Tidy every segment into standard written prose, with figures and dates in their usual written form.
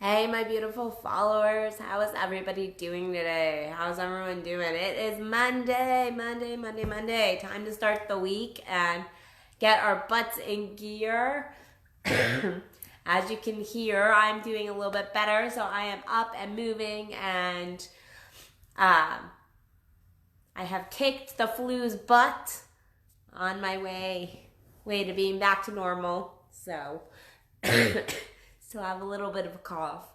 Hey, my beautiful followers. How is everybody doing today? How's everyone doing? It is Monday. Time to start the week and get our butts in gear. As you can hear, I'm doing a little bit better, so I am up and moving, and I have kicked the flu's butt on my way to being back to normal. So still have a little bit of a cough.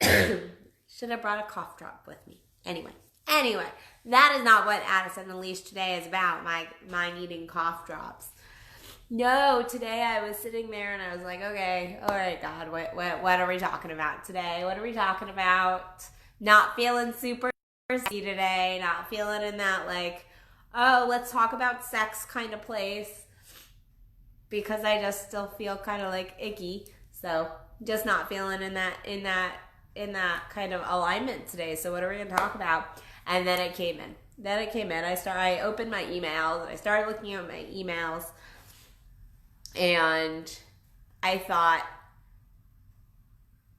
Should have brought a cough drop with me. Anyway, that is not what Addison Unleashed today is about, my needing cough drops. No, today I was sitting there and I was like, okay, all right, God, what are we talking about today? What are we talking about? Not feeling super sexy today, not feeling in that like, oh, let's talk about sex kind of place, because I just still feel kind of like icky. So just not feeling in that kind of alignment today. So what are we gonna talk about? And then it came in. I opened my emails and I started looking at my emails, and I thought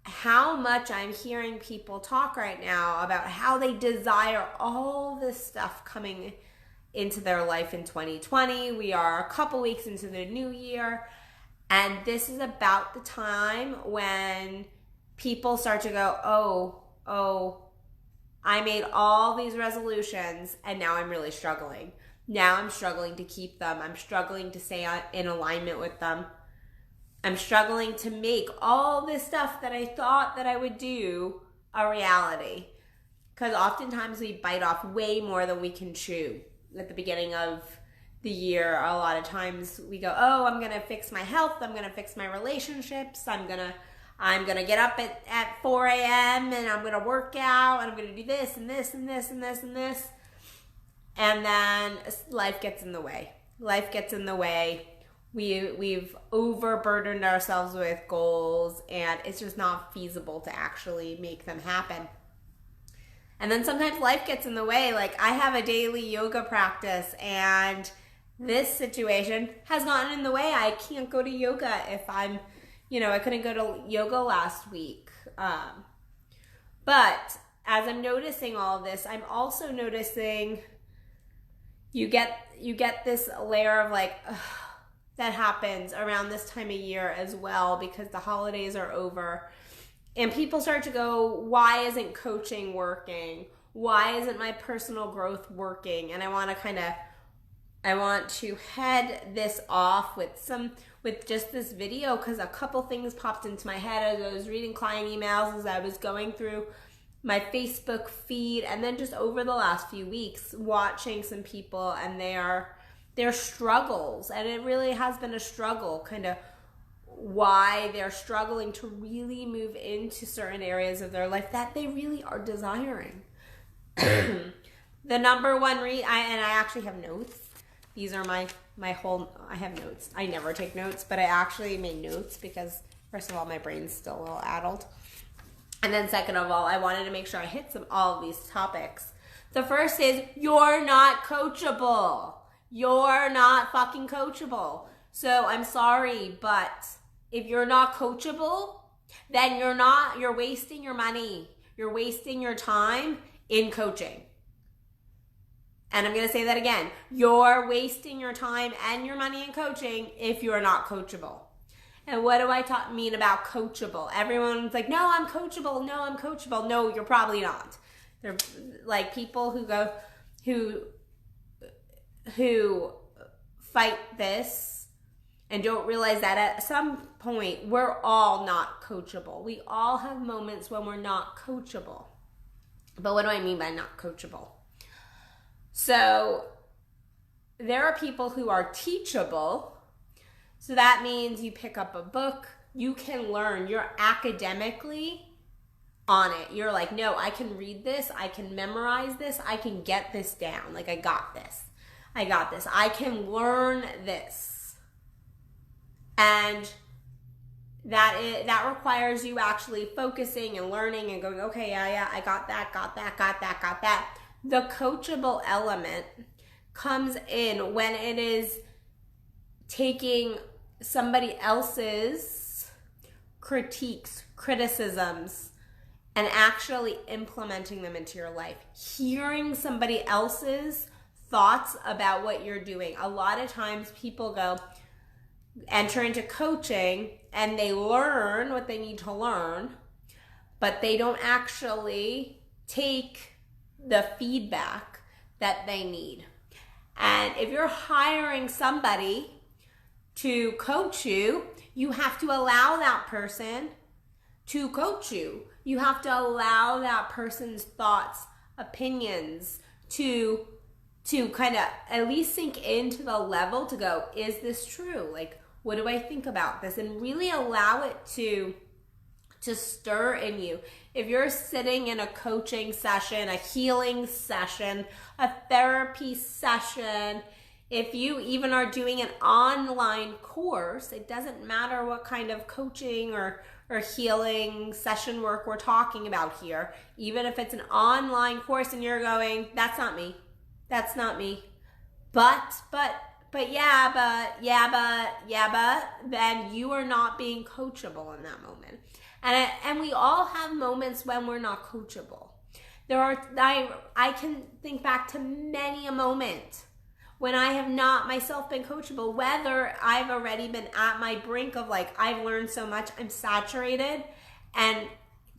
how much I'm hearing people talk right now about how they desire all this stuff coming into their life in 2020. We are a couple weeks into the new year, and this is about the time when people start to go, oh, I made all these resolutions and now I'm really struggling. Now I'm struggling to keep them. I'm struggling to stay in alignment with them. I'm struggling to make all this stuff that I thought that I would do a reality. Because oftentimes we bite off way more than we can chew. At the beginning of the year, a lot of times we go, oh, I'm gonna fix my health, I'm gonna fix my relationships, I'm gonna get up at 4 a.m. and I'm gonna work out and I'm gonna do this and this and this and this and this. And then life gets in the way. We've overburdened ourselves with goals, and it's just not feasible to actually make them happen. And then sometimes life gets in the way. Like, I have a daily yoga practice, and this situation has gotten in the way. I can't go to yoga if I couldn't go to yoga last week. But as I'm noticing all of this, I'm also noticing you get this layer of like, that happens around this time of year as well, because the holidays are over. And people start to go, why isn't coaching working? Why isn't my personal growth working? And I want to head this off with just this video, because a couple things popped into my head as I was reading client emails, as I was going through my Facebook feed, and then just over the last few weeks watching some people and their struggles. And it really has been a struggle, kind of why they're struggling to really move into certain areas of their life that they really are desiring. The number one and I actually have notes. These are I have notes. I never take notes, but I actually made notes because, first of all, my brain's still a little addled. And then second of all, I wanted to make sure I hit all of these topics. The first is, you're not coachable. You're not fucking coachable. So I'm sorry, but if you're not coachable, then you're wasting your money. You're wasting your time in coaching. And I'm going to say that again. You're wasting your time and your money in coaching if you're not coachable. And what do I mean about coachable? Everyone's like, no, I'm coachable. No, you're probably not. They're like people who fight this and don't realize that at some point we're all not coachable. We all have moments when we're not coachable. But what do I mean by not coachable? So there are people who are teachable. So that means you pick up a book, you can learn, you're academically on it. You're like, no, I can read this, I can memorize this, I can get this down. Like, I got this. I can learn this. And that requires you actually focusing and learning and going, okay, yeah, I got that. The coachable element comes in when it is taking somebody else's critiques, criticisms, and actually implementing them into your life. Hearing somebody else's thoughts about what you're doing. A lot of times people enter into coaching and they learn what they need to learn, but they don't actually take the feedback that they need. And if you're hiring somebody to coach you, you have to allow that person to coach you. You have to allow that person's thoughts, opinions to kind of at least sink into the level to go, is this true? Like, what do I think about this? And really allow it to stir in you. If you're sitting in a coaching session, a healing session, a therapy session, if you even are doing an online course, it doesn't matter what kind of coaching or healing session work we're talking about here. Even if it's an online course and you're going, that's not me. That's not me. But, then you are not being coachable in that moment. And we all have moments when we're not coachable. I can think back to many a moment when I have not myself been coachable, whether I've already been at my brink of like, I've learned so much, I'm saturated, and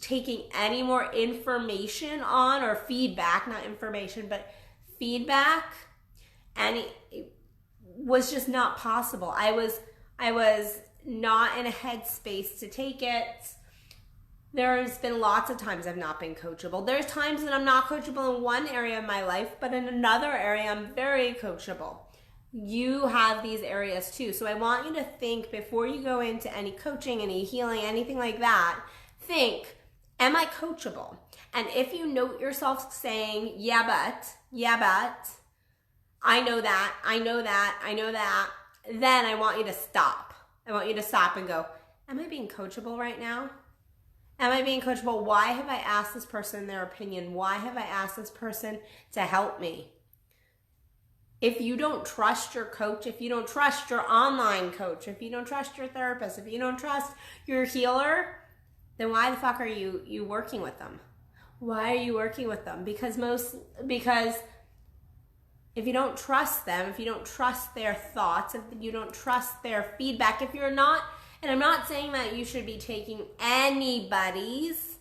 taking any more information on, or feedback, not information, but feedback, and it was just not possible. I was not in a headspace to take it. There's been lots of times I've not been coachable. There's times that I'm not coachable in one area of my life, but in another area I'm very coachable. You have these areas too. So I want you to think before you go into any coaching, any healing, anything like that, think, am I coachable? And if you note yourself saying, yeah, but, I know that, then I want you to stop. I want you to stop and go, am I being coachable right now? Am I being coachable? Why have I asked this person their opinion? Why have I asked this person to help me? If you don't trust your coach, if you don't trust your online coach, if you don't trust your therapist, if you don't trust your healer, then why the fuck are you working with them? Why are you working with them? Because if you don't trust them, if you don't trust their thoughts, if you don't trust their feedback, if you're not, and I'm not saying that you should be taking anybody's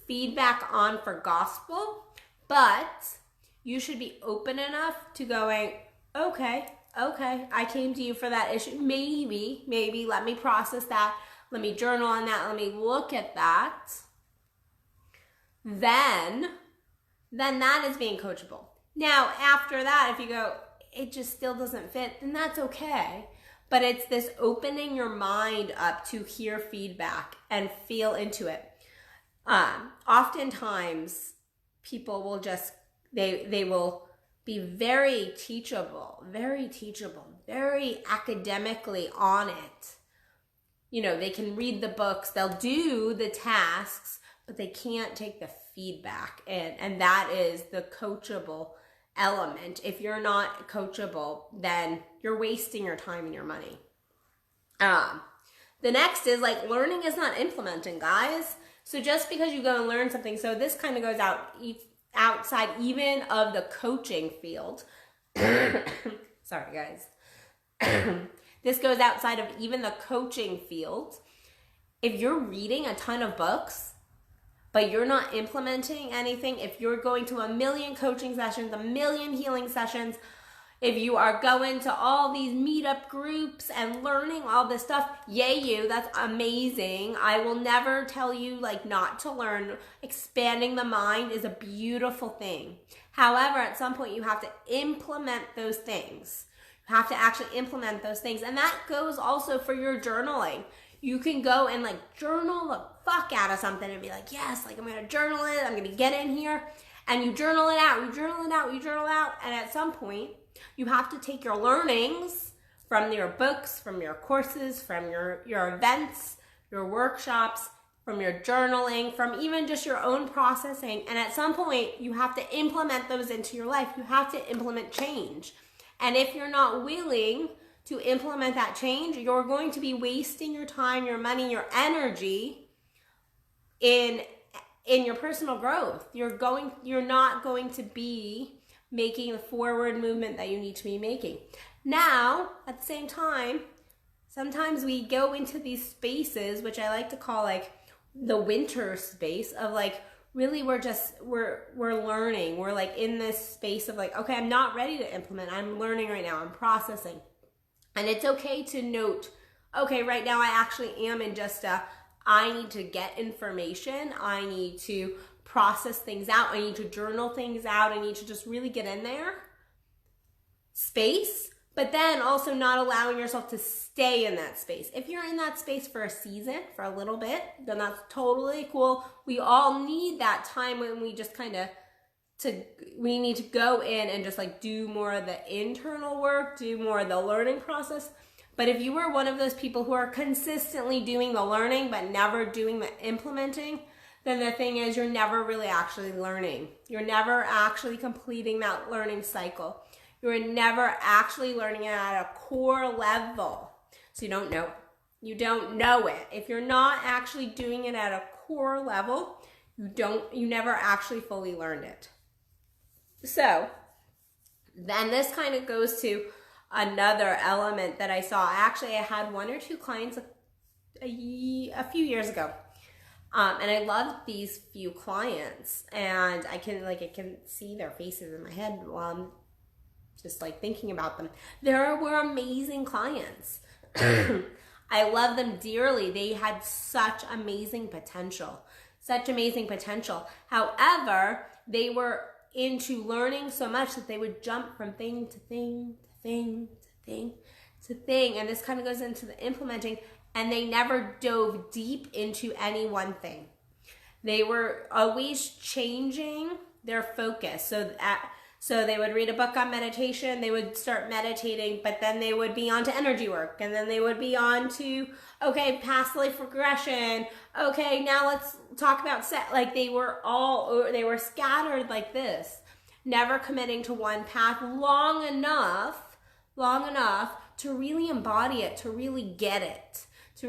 feedback on for gospel, but you should be open enough to going, okay, I came to you for that issue. Maybe, let me process that. Let me journal on that. Let me look at that. Then that is being coachable. Now, after that, if you go, it just still doesn't fit, then that's okay. But it's this opening your mind up to hear feedback and feel into it. Oftentimes, people will just, they will be very teachable, very academically on it. You know, they can read the books, they'll do the tasks, but they can't take the feedback in. And that is the coachable element. If you're not coachable, then you're wasting your time and your money. The next is like, learning is not implementing, guys. So just because you go and learn something, so this kind of goes outside even of the coaching field. Sorry, guys. This goes outside of even the coaching field. If you're reading a ton of books, but you're not implementing anything, if you're going to 1 million coaching sessions, 1 million healing sessions, if you are going to all these meetup groups and learning all this stuff, yay you, that's amazing. I will never tell you like not to learn. Expanding the mind is a beautiful thing. However, at some point you have to implement those things. You have to actually implement those things. And that goes also for your journaling. You can go and like journal the fuck out of something and be like, yes, like I'm going to journal it. I'm going to get in here. And you journal it out, you journal it out. And at some point, you have to take your learnings from your books, from your courses, from your events, your workshops, from your journaling, from even just your own processing. And at some point, you have to implement those into your life. You have to implement change. And if you're not willing to implement that change, you're going to be wasting your time, your money, your energy in your personal growth. You're not going to be making the forward movement that you need to be making. Now, at the same time, sometimes we go into these spaces, which I like to call like the winter space of like, really we're learning. We're like in this space of like, okay, I'm not ready to implement. I'm learning right now. I'm processing. And it's okay to note, okay, right now I actually am in just I need to get information. I need to process things out. I need to journal things out. I need to just really get in there. Space, but then also not allowing yourself to stay in that space. If you're in that space for a season, for a little bit, then that's totally cool. We all need that time when we just we need to go in and just like do more of the internal work, do more of the learning process. But if you are one of those people who are consistently doing the learning but never doing the implementing, then the thing is you're never really actually learning. You're never actually completing that learning cycle. You're never actually learning it at a core level. So you don't know it. You don't know it. If you're not actually doing it at a core level, you never actually fully learned it. So then this kind of goes to another element that I saw. Actually, I had one or two clients a few years ago. And I loved these few clients, and I can see their faces in my head while I'm just like thinking about them. They were amazing clients. I love them dearly. They had such amazing potential. However, they were into learning so much that they would jump from thing to thing to thing to thing to thing. And this kind of goes into the implementing, and they never dove deep into any one thing. They were always changing their focus. So they would read a book on meditation, they would start meditating, but then they would be on to energy work, and then they would be on to, okay, past life regression. Okay, now let's talk about like they were scattered like this, never committing to one path long enough to really embody it, to really get it. So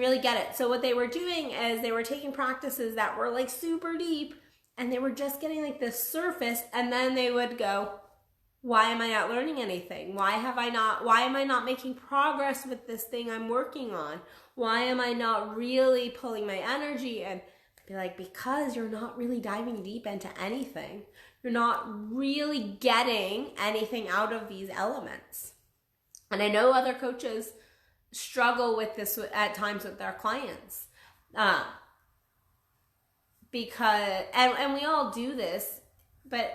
what they were doing is they were taking practices that were like super deep, and they were just getting like this surface, and then they would go, why am I not learning anything? Why am I not making progress with this thing I'm working on? Why am I not really pulling my energy? And I'd be like, because you're not really diving deep into anything. You're not really getting anything out of these elements. And I know other coaches struggle with this at times with their clients. Because we all do this, but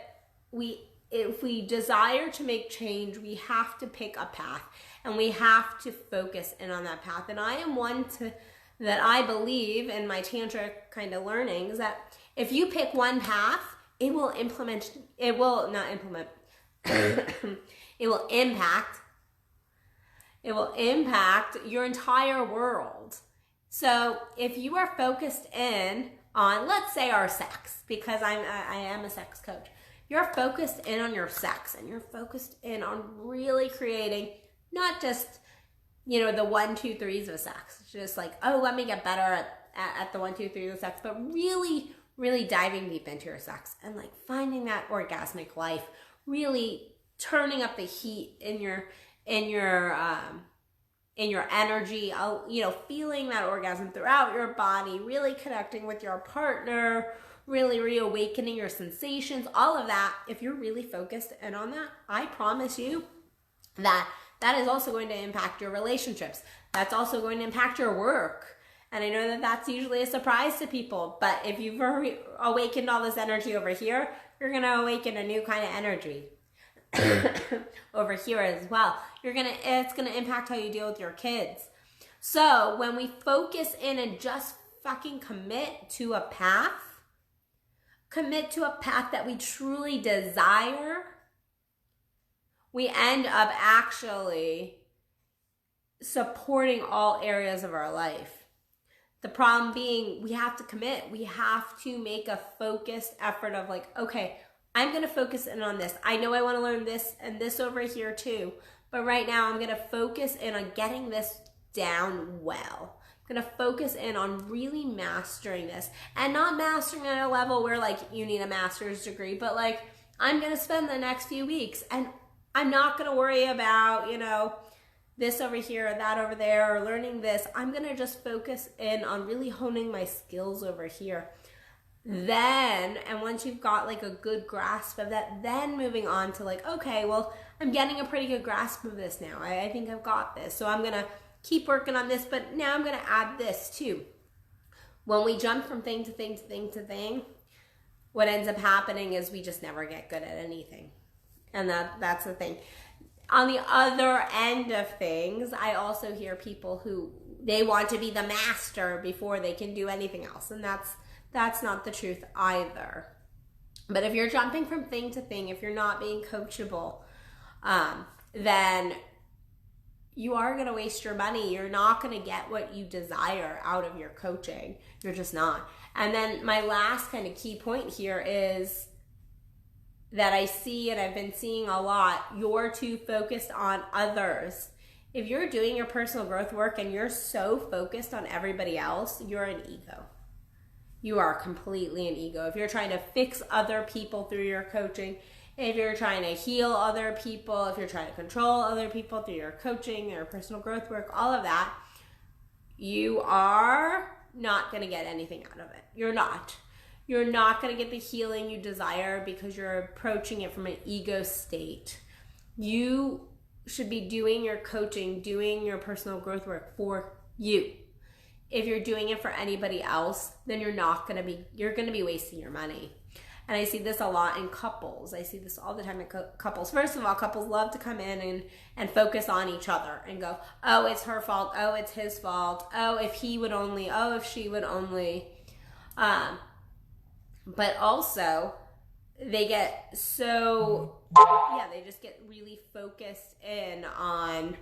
if we desire to make change, we have to pick a path, and we have to focus in on that path. And I am one that I believe in my tantric kind of learnings that if you pick one path, it will impact your entire world. So if you are focused in on, let's say, our sex, because I am a sex coach. You're focused in on your sex, and you're focused in on really creating not just, the 1, 2, 3s of sex. It's just like, oh, let me get better at the 1, 2, 3 of sex, but really, really diving deep into your sex and like finding that orgasmic life, really turning up the heat in your energy, feeling that orgasm throughout your body, really connecting with your partner, really reawakening your sensations, all of that. If you're really focused in on that, I promise you that is also going to impact your relationships. That's also going to impact your work. And I know that that's usually a surprise to people, but if you've awakened all this energy over here, you're going to awaken a new kind of energy over here as well. It's going to impact how you deal with your kids. So when we focus in and just fucking commit to a path that we truly desire, we end up actually supporting all areas of our life. The problem being, we have to commit. We have to make a focused effort of like, okay, I'm going to focus in on this. I know I want to learn this and this over here too, But right now I'm gonna focus in on getting this down well. I'm gonna focus in on really mastering this, and not mastering at a level where like you need a master's degree, but like I'm gonna spend the next few weeks and I'm not gonna worry about, you know, this over here or that over there or learning this. I'm gonna just focus in on really honing my skills over here. Then, and once you've got like a good grasp of that, then moving on to like, okay, well, I'm getting a pretty good grasp of this now. I think I've got this. So I'm gonna keep working on this, but now I'm gonna add this too. When we jump from thing to thing to thing to thing, what ends up happening is we just never get good at anything. And that's the thing. On the other end of things, I also hear people who, they want to be the master before they can do anything else. And that's not the truth either. But if you're jumping from thing to thing, if you're not being coachable, then you are going to waste your money. You're not going to get what you desire out of your coaching. You're just not. And then my last kind of key point here is that I see, and I've been seeing a lot, you're too focused on others. If you're doing your personal growth work and you're so focused on everybody else, you're an ego. You are completely an ego. If you're trying to fix other people through your coaching, if you're trying to heal other people, if you're trying to control other people through your coaching, your personal growth work, all of that, you are not going to get anything out of it. You're not. You're not going to get the healing you desire because you're approaching it from an ego state. You should be doing your coaching, doing your personal growth work for you. If you're doing it for anybody else, then you're going to be wasting your money. And I see this a lot in couples. I see this all the time in couples. First of all, couples love to come in and focus on each other and go, oh, it's her fault. Oh, it's his fault. Oh, if he would only. Oh, if she would only. But also, they get so, they just get really focused in on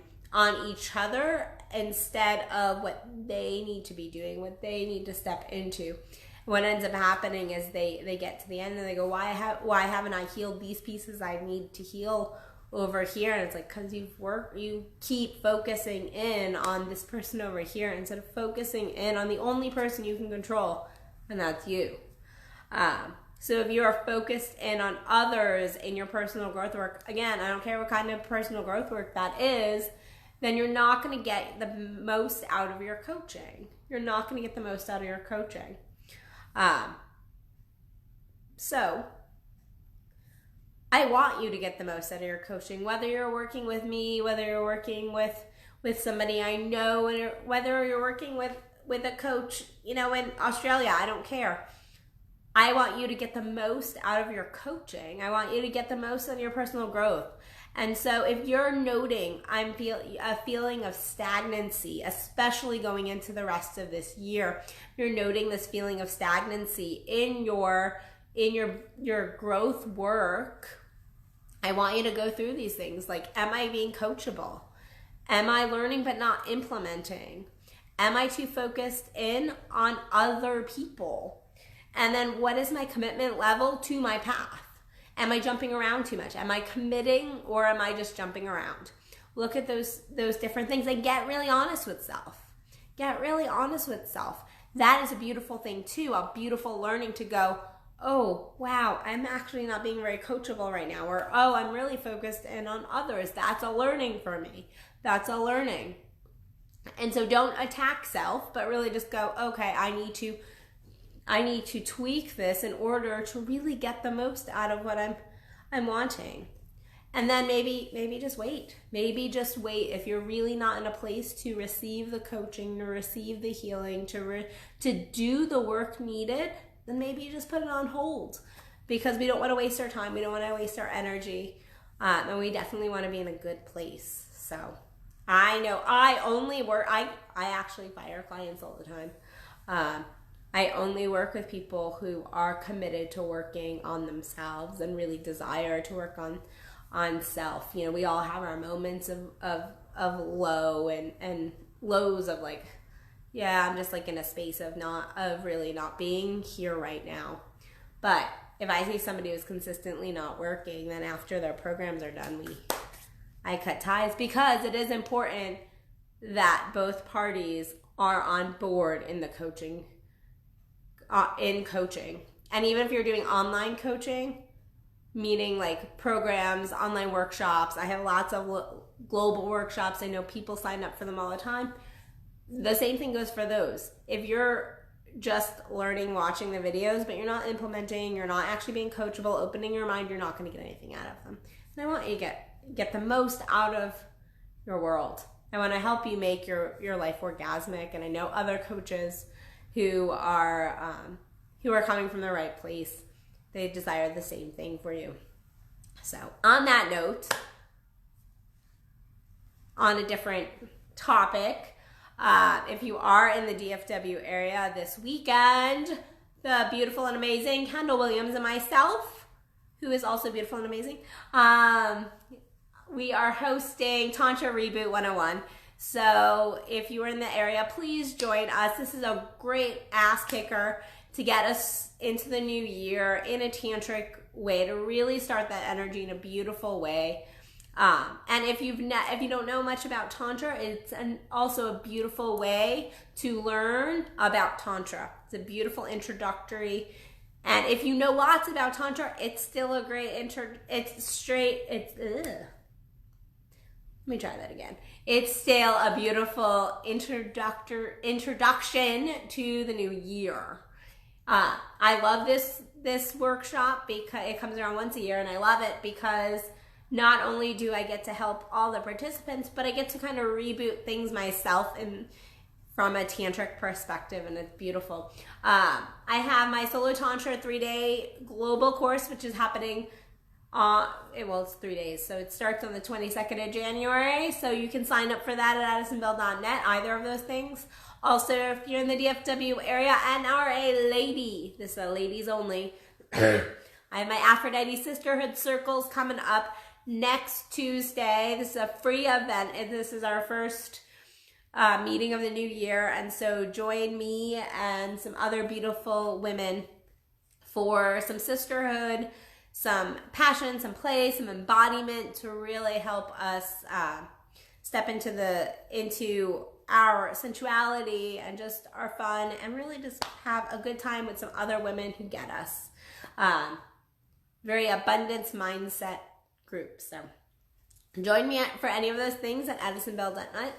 each other instead of what they need to be doing, what they need to step into. What ends up happening is they get to the end and they go, why haven't I healed these pieces I need to heal over here? And it's like, because you keep focusing in on this person over here instead of focusing in on the only person you can control, and that's you. So if you are focused in on others in your personal growth work, again, I don't care what kind of personal growth work that is, then you're not going to get the most out of your coaching. You're not going to get the most out of your coaching. So I want you to get the most out of your coaching, whether you're working with me, whether you're working with somebody I know, whether you're working with a coach, in Australia, I don't care. I want you to get the most out of your coaching. I want you to get the most out of your personal growth. And so if you're noting a feeling of stagnancy, especially going into the rest of this year, you're noting this feeling of stagnancy in your growth work, I want you to go through these things. Like, am I being coachable? Am I learning but not implementing? Am I too focused in on other people? And then what is my commitment level to my path? Am I jumping around too much? Am I committing, or am I just jumping around? Look at those different things and get really honest with self. Get really honest with self. That is a beautiful thing too, a beautiful learning to go, oh, wow, I'm actually not being very coachable right now. Or, oh, I'm really focused in on others. That's a learning for me. That's a learning. And so don't attack self, but really just go, okay, I need to tweak this in order to really get the most out of what I'm wanting. And then maybe just wait. Maybe just wait. If you're really not in a place to receive the coaching, to receive the healing, to do the work needed, then maybe you just put it on hold, because we don't want to waste our time. We don't want to waste our energy. And we definitely want to be in a good place. So I know I actually fire clients all the time. I only work with people who are committed to working on themselves and really desire to work on self. We all have our moments of low and lows of like, yeah, I'm just like in a space of really not being here right now. But if I see somebody who's consistently not working, then after their programs are done, I cut ties, because it is important that both parties are on board in the coaching, And even if you're doing online coaching, meaning like programs, online workshops, I have lots of global workshops. I know people sign up for them all the time. The same thing goes for those. If you're just learning, watching the videos, but you're not implementing, you're not actually being coachable, opening your mind, you're not going to get anything out of them. And I want you to get the most out of your world. I want to help you make your life orgasmic. And I know other coaches who are coming from the right place. They desire the same thing for you. So on that note, on a different topic, if you are in the DFW area this weekend, the beautiful and amazing Kendall Williams and myself, who is also beautiful and amazing, we are hosting Tantra Reboot 101. So if you are in the area, please join us. This is a great ass kicker to get us into the new year in a tantric way, to really start that energy in a beautiful way. And if you don't know much about Tantra, it's also a beautiful way to learn about Tantra. It's a beautiful introductory. And if you know lots about Tantra, it's still a great Let me try that again. It's still a beautiful introduction to the new year. I love this workshop because it comes around once a year, and I love it because not only do I get to help all the participants, but I get to kind of reboot things myself from a tantric perspective, and it's beautiful. I have my Solo Tantra 3-day global course, which is happening it's 3 days. So it starts on the 22nd of January. So you can sign up for that at addisonbell.net, either of those things. Also, if you're in the DFW area and are a lady, this is a ladies only, I have my Aphrodite Sisterhood Circles coming up next Tuesday. This is a free event, and this is our first meeting of the new year. And so join me and some other beautiful women for some sisterhood, some passion, some play, some embodiment to really help us step into our sensuality and just our fun, and really just have a good time with some other women who get us. Very abundance mindset group. So join me for any of those things at addisonbell.net.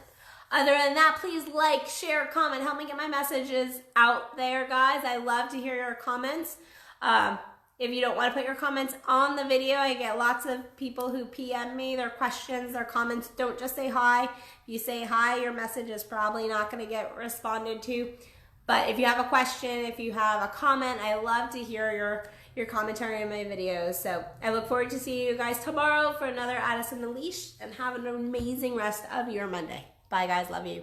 Other than that, please like, share, comment. Help me get my messages out there, guys. I love to hear your comments. If you don't want to put your comments on the video, I get lots of people who PM me their questions, their comments. Don't just say hi. If you say hi, your message is probably not going to get responded to. But if you have a question, if you have a comment, I love to hear your commentary on my videos. So I look forward to seeing you guys tomorrow for another Addison Unleashed, and have an amazing rest of your Monday. Bye, guys. Love you.